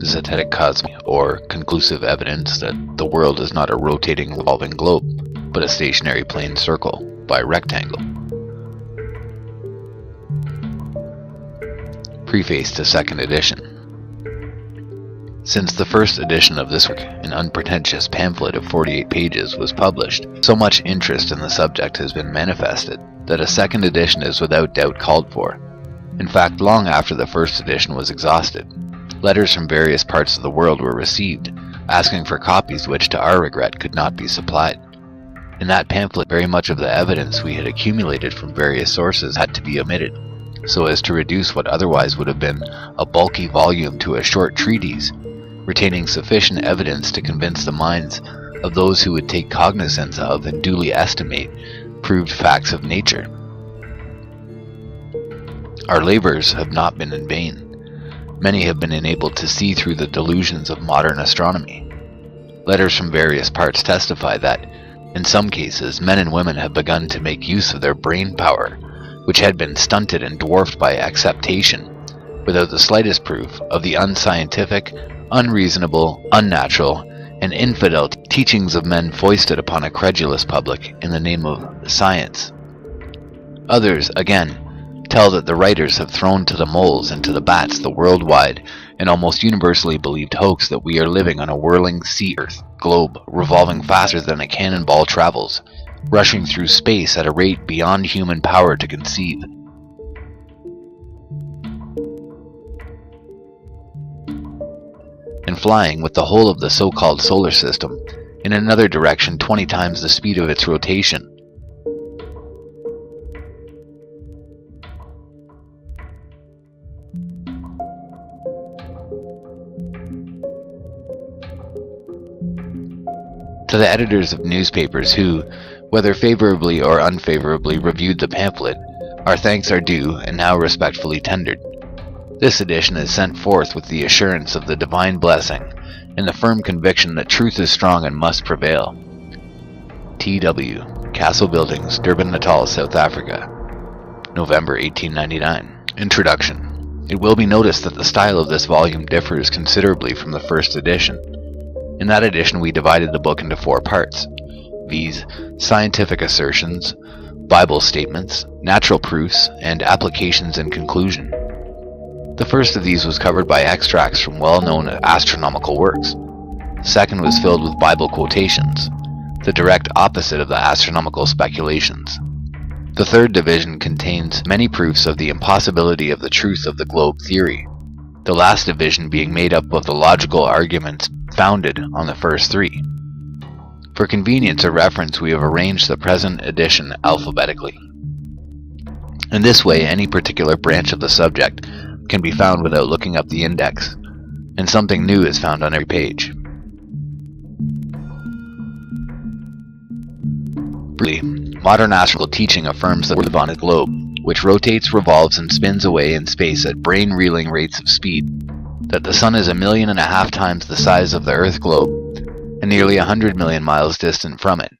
Zetetic cosmos, or conclusive evidence that the world is not a rotating, revolving globe, but a stationary plane circle by rectangle. Preface to second edition. Since the first edition of this work, an unpretentious pamphlet of 48 pages, was published, so much interest in the subject has been manifested that a second edition is without doubt called for. In fact, long after the first edition was exhausted, letters from various parts of the world were received, asking for copies which, to our regret, could not be supplied. In that pamphlet, very much of the evidence we had accumulated from various sources had to be omitted, so as to reduce what otherwise would have been a bulky volume to a short treatise, retaining sufficient evidence to convince the minds of those who would take cognizance of and duly estimate proved facts of nature. Our labors have not been in vain. Many have been enabled to see through the delusions of modern astronomy. Letters from various parts testify that, in some cases, men and women have begun to make use of their brain power, which had been stunted and dwarfed by acceptation, without the slightest proof of the unscientific, unreasonable, unnatural, and infidel teachings of men foisted upon a credulous public in the name of science. Others, again, tell that the writers have thrown to the moles and to the bats the worldwide and almost universally believed hoax that we are living on a whirling sea-earth globe revolving faster than a cannonball travels, rushing through space at a rate beyond human power to conceive. And flying with the whole of the so-called solar system in another direction 20 times the speed of its rotation. To the editors of newspapers who, whether favorably or unfavorably, reviewed the pamphlet, our thanks are due and now respectfully tendered. This edition is sent forth with the assurance of the divine blessing and the firm conviction that truth is strong and must prevail. T.W. Castle Buildings, Durban, Natal, South Africa, November 1899. Introduction. It will be noticed that the style of this volume differs considerably from the first edition. In that edition we divided the book into 4 parts, viz. Scientific assertions, Bible statements, natural proofs, and applications and conclusion. The first of these was covered by extracts from well-known astronomical works. The second was filled with Bible quotations, the direct opposite of the astronomical speculations. The third division contains many proofs of the impossibility of the truth of the globe theory, the last division being made up of the logical arguments founded on the first 3. For convenience of reference, we have arranged the present edition alphabetically. In this way, any particular branch of the subject can be found without looking up the index, and something new is found on every page. Briefly, modern astronomical teaching affirms that we live on a globe, which rotates, revolves, and spins away in space at brain-reeling rates of speed, that the Sun is 1.5 million times the size of the Earth globe, and nearly 100 million miles distant from it.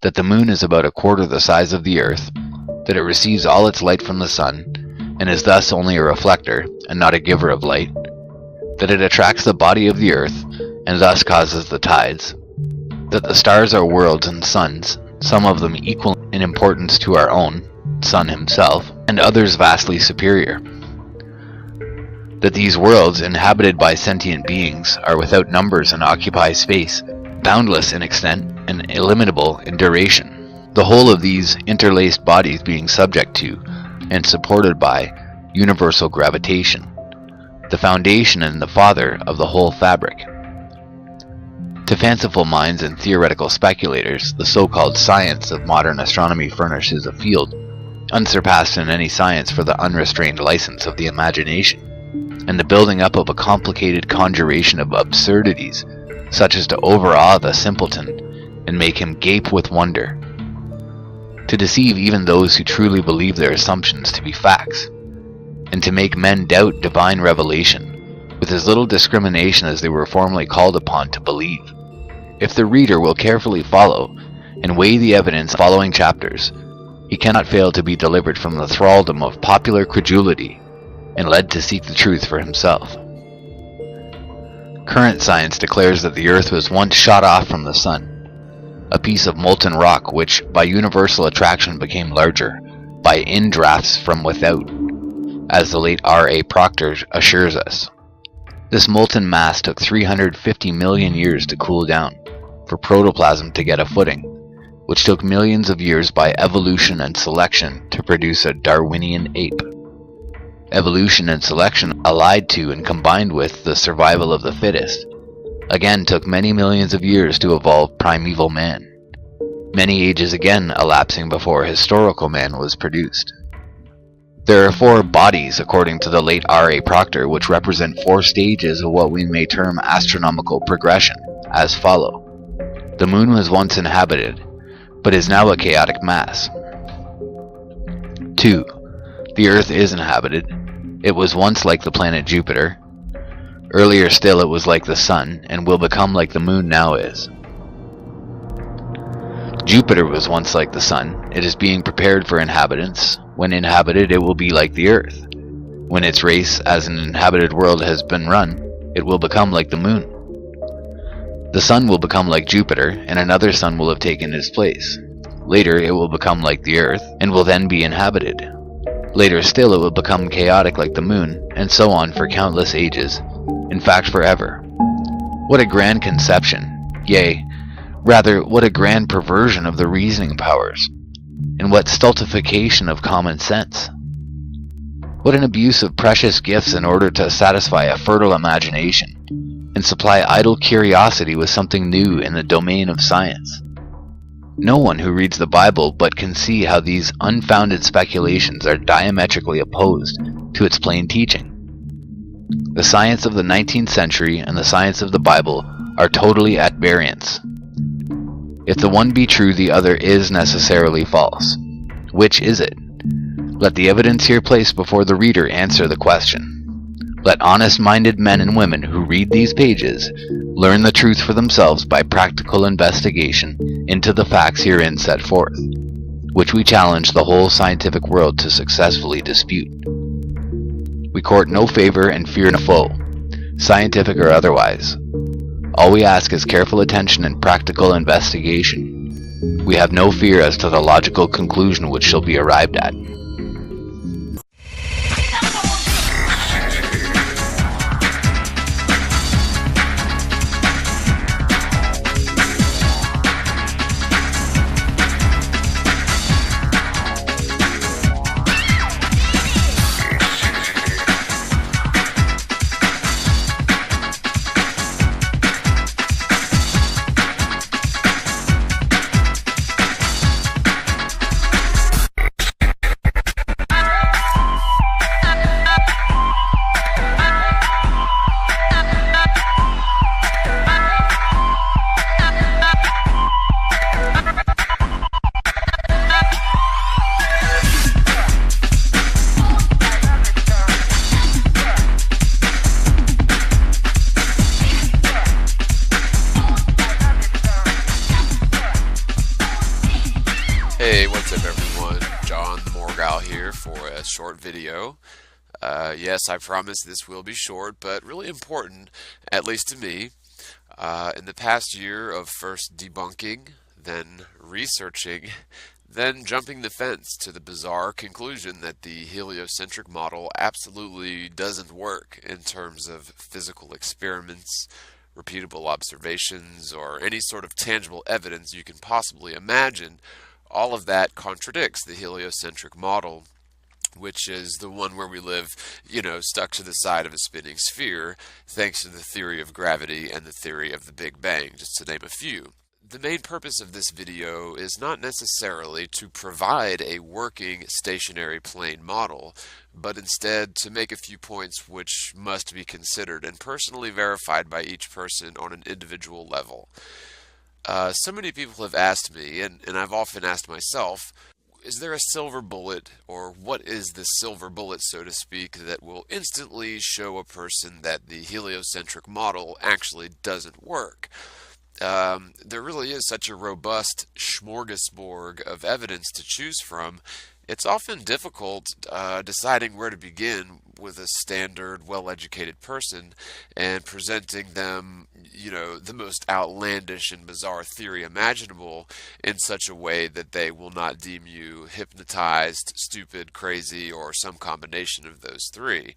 that the moon is about a quarter the size of the Earth, that it receives all its light from the sun, and is thus only a reflector, and not a giver of light, that it attracts the body of the Earth, and thus causes the tides, that the stars are worlds and suns, some of them equal in importance to our own, Sun himself, and others vastly superior, that these worlds, inhabited by sentient beings, are without numbers and occupy space, boundless in extent and illimitable in duration, the whole of these interlaced bodies being subject to, and supported by, universal gravitation, the foundation and the father of the whole fabric. To fanciful minds and theoretical speculators, the so-called science of modern astronomy furnishes a field unsurpassed in any science for the unrestrained license of the imagination, and the building up of a complicated conjuration of absurdities, such as to overawe the simpleton and make him gape with wonder, to deceive even those who truly believe their assumptions to be facts, and to make men doubt divine revelation with as little discrimination as they were formerly called upon to believe. If the reader will carefully follow and weigh the evidence in the following chapters, he cannot fail to be delivered from the thraldom of popular credulity and led to seek the truth for himself. Current science declares that the Earth was once shot off from the sun, a piece of molten rock which by universal attraction became larger, by indrafts from without, as the late R.A. Proctor assures us. This molten mass took 350 million years to cool down, for protoplasm to get a footing, which took millions of years by evolution and selection to produce a Darwinian ape. Evolution and selection allied to and combined with the survival of the fittest, again took many millions of years to evolve primeval man, many ages again elapsing before historical man was produced. There are 4 bodies, according to the late R.A. Proctor, which represent 4 stages of what we may term astronomical progression, as follow. The moon was once inhabited, but is now a chaotic mass. 2. The Earth is inhabited. It was once like the planet Jupiter. Earlier still it was like the Sun, and will become like the moon now is. Jupiter was once like the Sun. It is being prepared for inhabitants. When inhabited, it will be like the Earth. When its race as an inhabited world has been run, it will become like the moon. The Sun will become like Jupiter, and another sun will have taken its place. Later it will become like the Earth, and will then be inhabited. Later still it will become chaotic like the moon, and so on for countless ages, in fact forever. What a grand conception, yea, rather what a grand perversion of the reasoning powers, and what stultification of common sense. What an abuse of precious gifts in order to satisfy a fertile imagination, and supply idle curiosity with something new in the domain of science. No one who reads the Bible but can see how these unfounded speculations are diametrically opposed to its plain teaching. The science of the 19th century and the science of the Bible are totally at variance. If the one be true, the other is necessarily false. Which is it? Let the evidence here placed before the reader answer the question. Let honest-minded men and women who read these pages learn the truth for themselves by practical investigation into the facts herein set forth, which we challenge the whole scientific world to successfully dispute. We court no favor and fear no foe, scientific or otherwise. All we ask is careful attention and practical investigation. We have no fear as to the logical conclusion which shall be arrived at. here for a short video. Yes, I promise this will be short, but really important, at least to me. In the past year of first debunking, then researching, then jumping the fence to the bizarre conclusion that the heliocentric model absolutely doesn't work in terms of physical experiments, repeatable observations, or any sort of tangible evidence you can possibly imagine, all of that contradicts the heliocentric model, which is the one where we live, stuck to the side of a spinning sphere, thanks to the theory of gravity and the theory of the Big Bang, just to name a few. The main purpose of this video is not necessarily to provide a working stationary plane model, but instead to make a few points which must be considered and personally verified by each person on an individual level. So many people have asked me, and I've often asked myself, is there a silver bullet, or what is the silver bullet, so to speak, that will instantly show a person that the heliocentric model actually doesn't work? There really is such a robust smorgasbord of evidence to choose from. It's often difficult deciding where to begin with a standard, well-educated person and presenting them, the most outlandish and bizarre theory imaginable in such a way that they will not deem you hypnotized, stupid, crazy, or some combination of those three.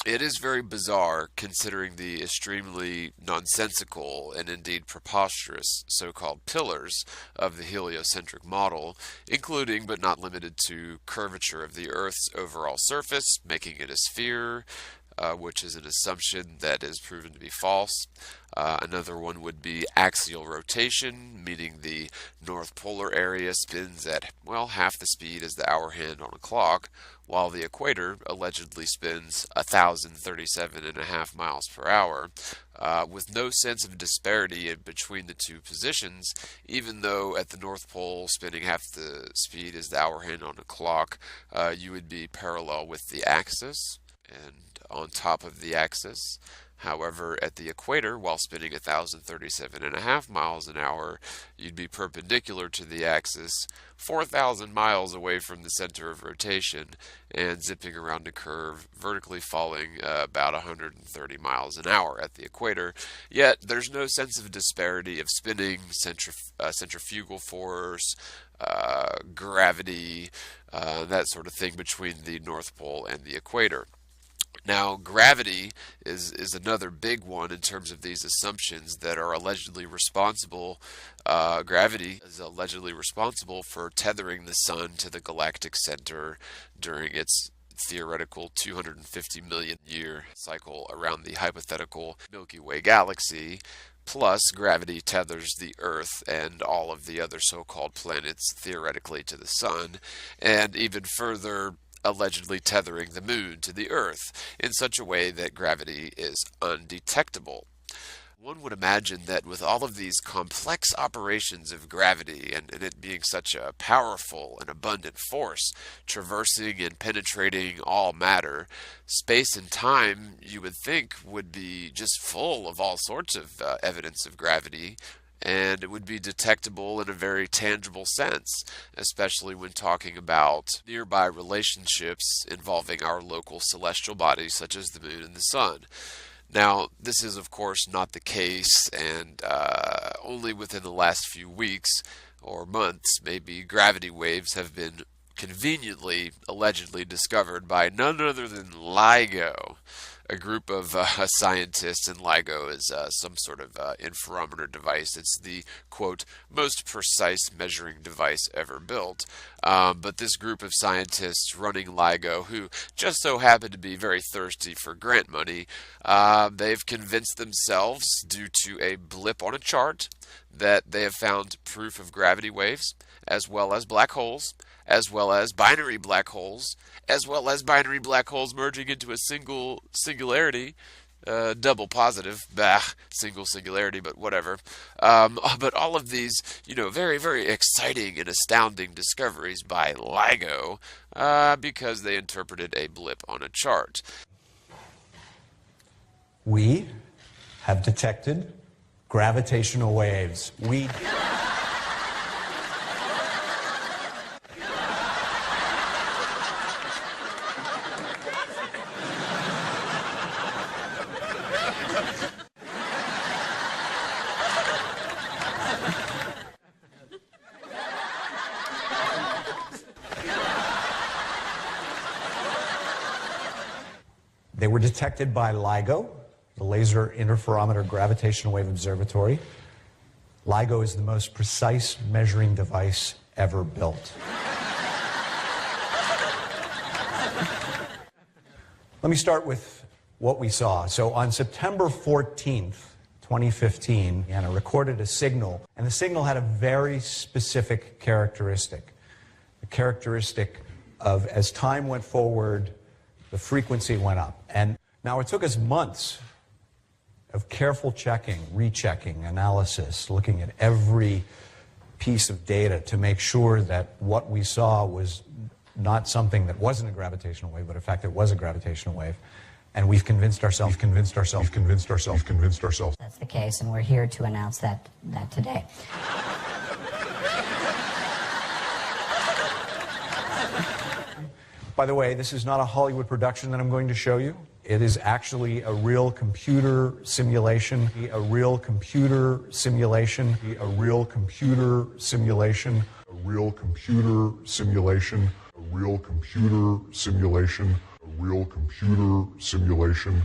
It is very bizarre considering the extremely nonsensical and indeed preposterous so-called pillars of the heliocentric model, including but not limited to curvature of the Earth's overall surface, making it a sphere, which is an assumption that is proven to be false. Another one would be axial rotation, meaning the North Polar area spins at, half the speed as the hour hand on a clock, while the equator allegedly spins 1,037.5 miles per hour, with no sense of disparity in between the two positions, even though at the North Pole spinning half the speed as the hour hand on a clock, you would be parallel with the axis and on top of the axis. However, at the equator, while spinning 1,037.5 miles an hour, you'd be perpendicular to the axis, 4,000 miles away from the center of rotation, and zipping around a curve, vertically falling about 130 miles an hour at the equator. Yet, there's no sense of disparity of spinning, centrifugal force, gravity, that sort of thing between the North Pole and the equator. Now, gravity is another big one in terms of these assumptions that are allegedly responsible. Gravity is allegedly responsible for tethering the sun to the galactic center during its theoretical 250 million year cycle around the hypothetical Milky Way galaxy. Plus, gravity tethers the Earth and all of the other so-called planets theoretically to the sun, and even further, allegedly tethering the moon to the Earth in such a way that gravity is undetectable. One would imagine that with all of these complex operations of gravity and it being such a powerful and abundant force, traversing and penetrating all matter, space and time, you would think, would be just full of all sorts of evidence of gravity, and it would be detectable in a very tangible sense, especially when talking about nearby relationships involving our local celestial bodies such as the moon and the sun. Now, this is of course not the case, and only within the last few weeks or months, maybe, gravity waves have been conveniently, allegedly discovered by none other than LIGO, a group of scientists, and LIGO is some sort of interferometer device. It's the, quote, most precise measuring device ever built. But this group of scientists running LIGO, who just so happen to be very thirsty for grant money, they've convinced themselves, due to a blip on a chart, that they have found proof of gravity waves, as well as black holes, as well as binary black holes, as well as binary black holes merging into a singularity, double positive, single singularity, but whatever. But all of these, very, very exciting and astounding discoveries by LIGO, because they interpreted a blip on a chart. We have detected gravitational waves. They were detected by LIGO, the Laser Interferometer Gravitational Wave Observatory. LIGO is the most precise measuring device ever built. Let me start with what we saw. So on September 14th, 2015, Anna recorded a signal, and the signal had a very specific characteristic. The characteristic of, as time went forward, the frequency went up. And now it took us months of careful checking, rechecking, analysis, looking at every piece of data to make sure that what we saw was not something that wasn't a gravitational wave, but in fact it was a gravitational wave. And we've convinced ourselves. That's the case, and we're here to announce that today. By the way, this is not a Hollywood production that I'm going to show you. It is actually a real computer simulation, a real computer simulation, a real computer simulation, a real computer simulation, a real computer simulation, a real computer simulation.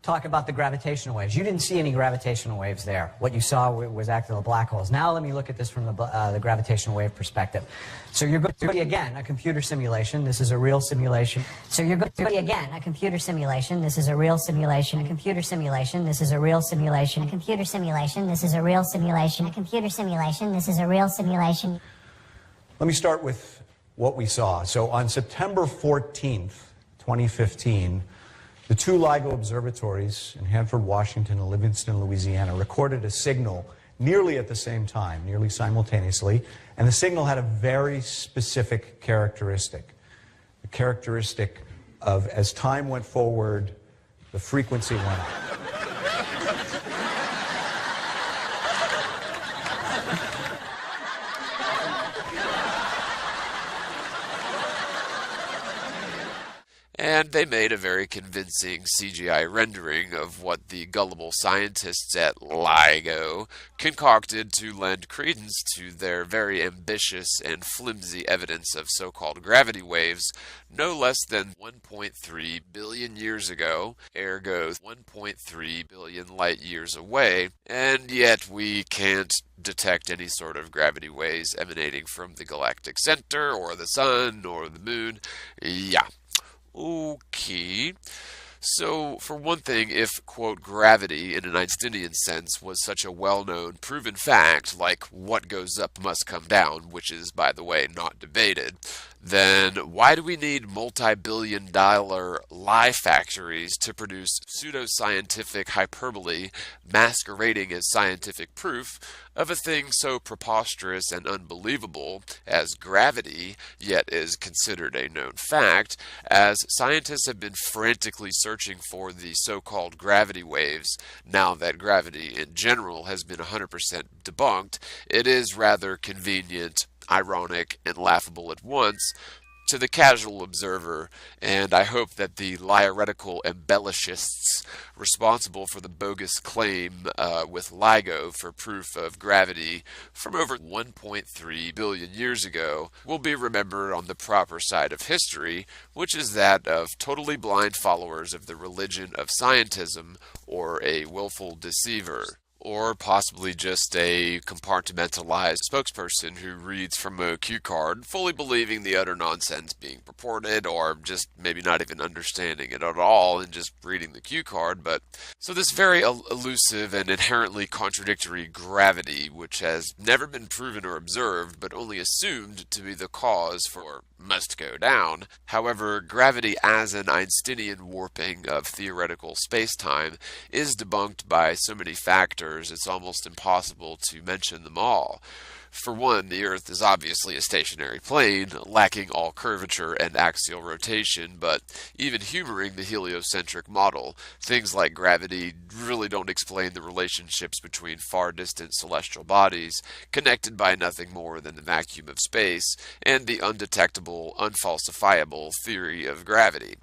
Talk about the gravitational waves. You didn't see any gravitational waves there. What you saw was actually black holes. Now let me look at this from the gravitational wave perspective. So you're going to see again a computer simulation. This is a real simulation. So you're going to see again a computer simulation. This is a real simulation. A computer simulation. This is a real simulation. A computer simulation. This is a real simulation. A computer simulation. This is a real simulation. Let me start with what we saw. So on September 14th, 2015, the two LIGO observatories in Hanford, Washington, and Livingston, Louisiana, recorded a signal nearly at the same time, nearly simultaneously, and the signal had a very specific characteristic. The characteristic of, as time went forward, the frequency went up. And they made a very convincing CGI rendering of what the gullible scientists at LIGO concocted to lend credence to their very ambitious and flimsy evidence of so-called gravity waves no less than 1.3 billion years ago, ergo 1.3 billion light years away, and yet we can't detect any sort of gravity waves emanating from the galactic center or the sun or the moon. Yeah. Okay, so for one thing, if, quote, gravity in an Einsteinian sense was such a well-known, proven fact, like what goes up must come down, which is, by the way, not debated, then why do we need multi-billion-dollar lie factories to produce pseudoscientific hyperbole masquerading as scientific proof of a thing so preposterous and unbelievable as gravity, yet is considered a known fact, as scientists have been frantically searching for the so-called gravity waves now that gravity in general has been 100% debunked? It is rather convenient, ironic, and laughable at once to the casual observer, and I hope that the liaretical embellishists responsible for the bogus claim with LIGO for proof of gravity from over 1.3 billion years ago will be remembered on the proper side of history, which is that of totally blind followers of the religion of scientism or a willful deceiver. Or possibly just a compartmentalized spokesperson who reads from a cue card, fully believing the utter nonsense being purported, or just maybe not even understanding it at all and just reading the cue card. But so this very elusive and inherently contradictory gravity, which has never been proven or observed, but only assumed to be the cause for must go down. However, gravity as an Einsteinian warping of theoretical space-time is debunked by so many factors it's almost impossible to mention them all. For one, the Earth is obviously a stationary plane, lacking all curvature and axial rotation, but even humoring the heliocentric model, things like gravity really don't explain the relationships between far-distant celestial bodies, connected by nothing more than the vacuum of space, and the undetectable, unfalsifiable theory of gravity.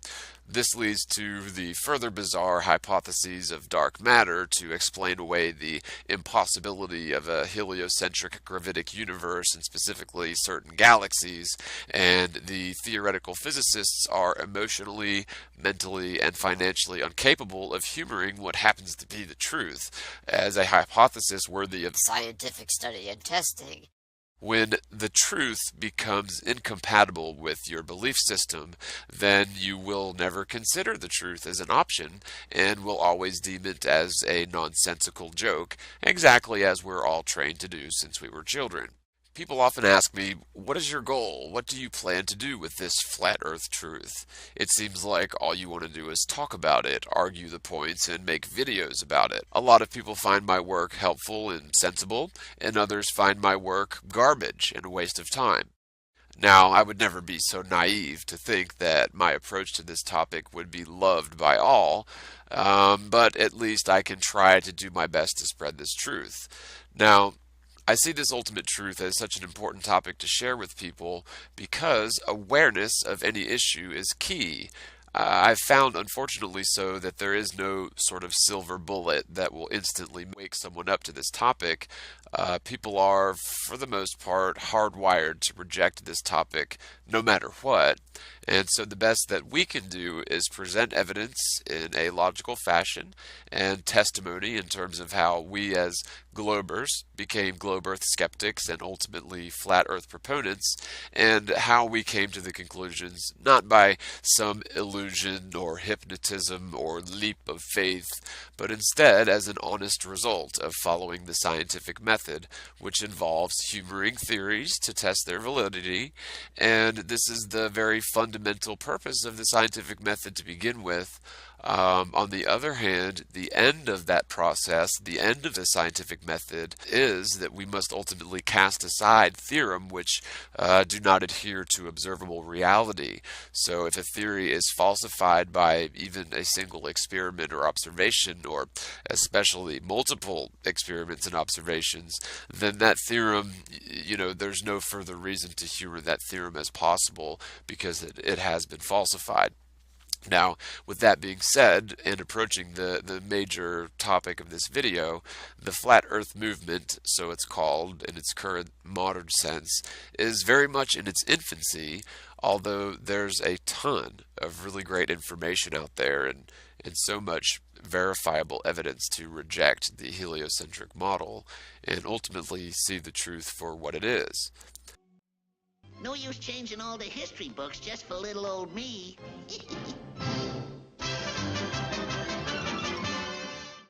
This leads to the further bizarre hypotheses of dark matter to explain away the impossibility of a heliocentric gravitic universe, and specifically certain galaxies, and the theoretical physicists are emotionally, mentally, and financially incapable of humoring what happens to be the truth as a hypothesis worthy of scientific study and testing. When the truth becomes incompatible with your belief system, then you will never consider the truth as an option and will always deem it as a nonsensical joke, exactly as we're all trained to do since we were children. People often ask me, what is your goal? What do you plan to do with this flat earth truth? It seems like all you want to do is talk about it, argue the points, and make videos about it. A lot of people find my work helpful and sensible, and others find my work garbage and a waste of time. Now, I would never be so naive to think that my approach to this topic would be loved by all, but at least I can try to do my best to spread this truth. Now, I see this ultimate truth as such an important topic to share with people because awareness of any issue is key. I've found, unfortunately so, that there is no sort of silver bullet that will instantly wake someone up to this topic. People are, for the most part, hardwired to reject this topic no matter what. And so the best that we can do is present evidence in a logical fashion and testimony in terms of how we as globers became globe earth skeptics and ultimately flat earth proponents, and how we came to the conclusions not by some illusion or hypnotism or leap of faith, but instead as an honest result of following the scientific method, which involves humoring theories to test their validity. And this is the very fundamental purpose of the scientific method to begin with. On the other hand, the end of that process, the end of the scientific method, is that we must ultimately cast aside theorem which do not adhere to observable reality. So if a theory is falsified by even a single experiment or observation, or especially multiple experiments and observations, then that theorem, there's no further reason to humor that theorem as possible because it has been falsified. Now, with that being said, and approaching the major topic of this video, the Flat Earth movement, so it's called in its current modern sense, is very much in its infancy, although there's a ton of really great information out there and so much verifiable evidence to reject the heliocentric model and ultimately see the truth for what it is. No use changing all the history books just for little old me.